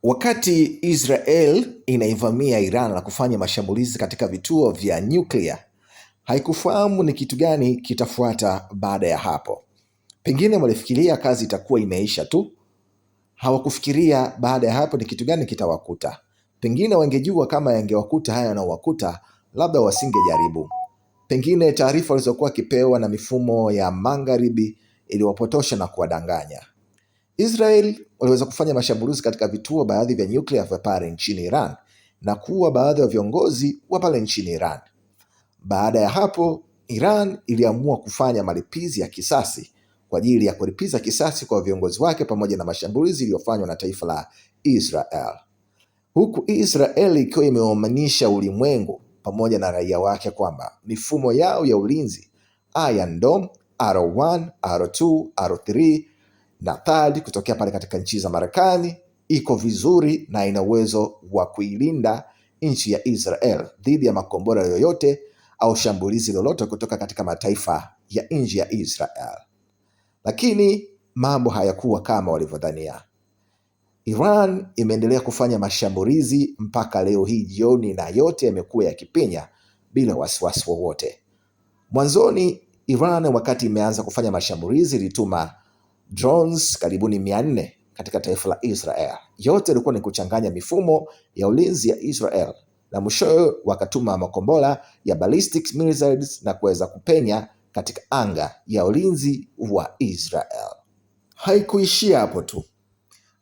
Wakati Israel inaivamia Iran na kufanya mashambulizi katika vituo vya nyuklia, haikufahamu ni kitu gani kitafuata baada ya hapo. Pengine walifikiria kazi itakuwa imeisha tu. Hawakufikiria baada ya hapo ni kitu gani kitawakuta. Pengine wangejua kama yangewakuta haya yanayowakuta, labda wasingejaribu. Pengine taarifa walizokuwa wakipewa na mifumo ya magharibi iliwapotosha na kuwadanganya. Israel waliweza kufanya mashambulizi katika vituo baadhi vya nyuklia vya pale nchini Iran na kuua baadhi ya viongozi wa pale nchini Iran. Baada ya hapo, Iran iliamua kufanya malipizi ya kisasi kwa ajili ya kulipiza kisasi kwa viongozi wake pamoja na mashambulizi iliyofanywa na taifa la Israel. Huku Israel ikiwa imeomanisha ulimwengu pamoja na raia wake kwamba mifumo yao ya ulinzi Iron Dome, Arrow 1, Arrow 2, Arrow 3 na THAAD kutokea pale katika nchi za Marekani iko vizuri na ina uwezo wa kuilinda nchi ya Israel dhidi ya makombora yoyote au shambulizi lolote kutoka katika mataifa ya nchi ya Israel. Lakini mambo hayakuwa kama walivyodhania. Iran imeendelea kufanya mashambulizi mpaka leo hii jioni, na yote yamekuwa yakipenya bila wasiwasi wowote. Mwanzoni Iran, wakati imeanza kufanya mashambulizi, ilituma drones karibuni 400 katika taifa la Israel. Yote ilikuwa ni kuchanganya mifumo ya ulinzi ya Israel, na mwishowe wakatuma makombora ya ballistic missiles na kuweza kupenya katika anga ya ulinzi wa Israel. Haikuishia hapo tu.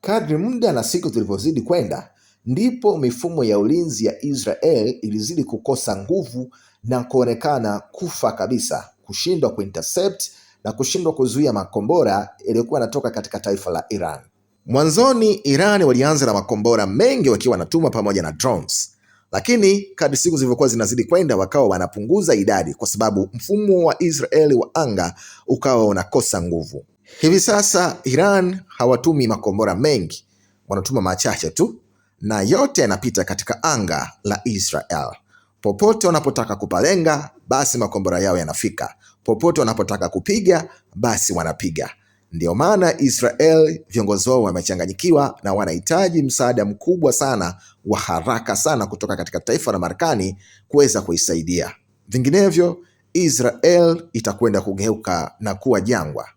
Kadri muda na siku zilivyozidi kwenda, ndipo mifumo ya ulinzi ya Israel ilizidi kukosa nguvu na kuonekana kufa kabisa, kushindwa kuintercept na kushindwa kuzuia makombora yaliyokuwa yanatoka katika taifa la Iran. Mwanzoni Iran walianza na makombora mengi wakiwa wanatuma pamoja na drones, lakini kadri siku zilivyokuwa zinazidi kwenda wakawa wanapunguza idadi kwa sababu mfumo wa Israeli wa anga ukawa unakosa nguvu. Hivi sasa Iran hawatumi makombora mengi, wanatuma machache tu, na yote yanapita katika anga la Israel. Popote wanapotaka kupalenga, basi makombora yao yanafika. Popote wanapotaka kupiga, basi wanapiga. Ndio maana Israel viongozi wao wamechanganyikiwa na wanahitaji msaada mkubwa sana wa haraka sana kutoka katika taifa la Marekani kuweza kuisaidia. Vinginevyo Israel itakwenda kugeuka na kuwa jangwa.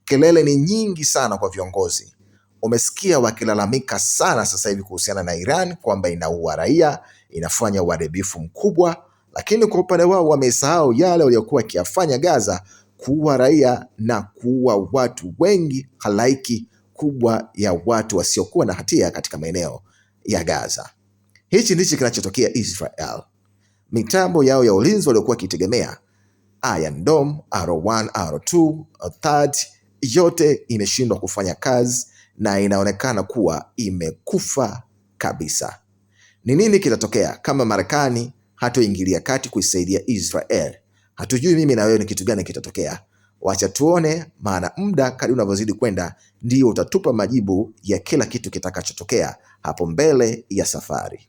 Kelele ni nyingi sana kwa viongozi. Umesikia wakilalamika sana sasa hivi kuhusiana na Iran kwamba inaua raia, inafanya uharibifu mkubwa, lakini kwa upande wao wamesahau yale waliokuwa wakiyafanya Gaza, kuua raia na kuua watu wengi, halaiki kubwa ya watu wasiokuwa na hatia katika maeneo ya Gaza. Hichi ndicho kinachotokea Israel. Mitambo yao ya ulinzi waliokuwa wakitegemea, Iron Dome, Arrow 1, Arrow 2, THAAD, yote imeshindwa kufanya kazi na inaonekana kuwa imekufa kabisa. Ni nini kitatokea kama Marekani hatoingilia kati kuisaidia Israel? Hatujui mimi na wewe ni kitu gani kitatokea. Wacha tuone, maana muda kadri unavyozidi kwenda ndio utatupa majibu ya kila kitu kitakachotokea hapo mbele ya safari.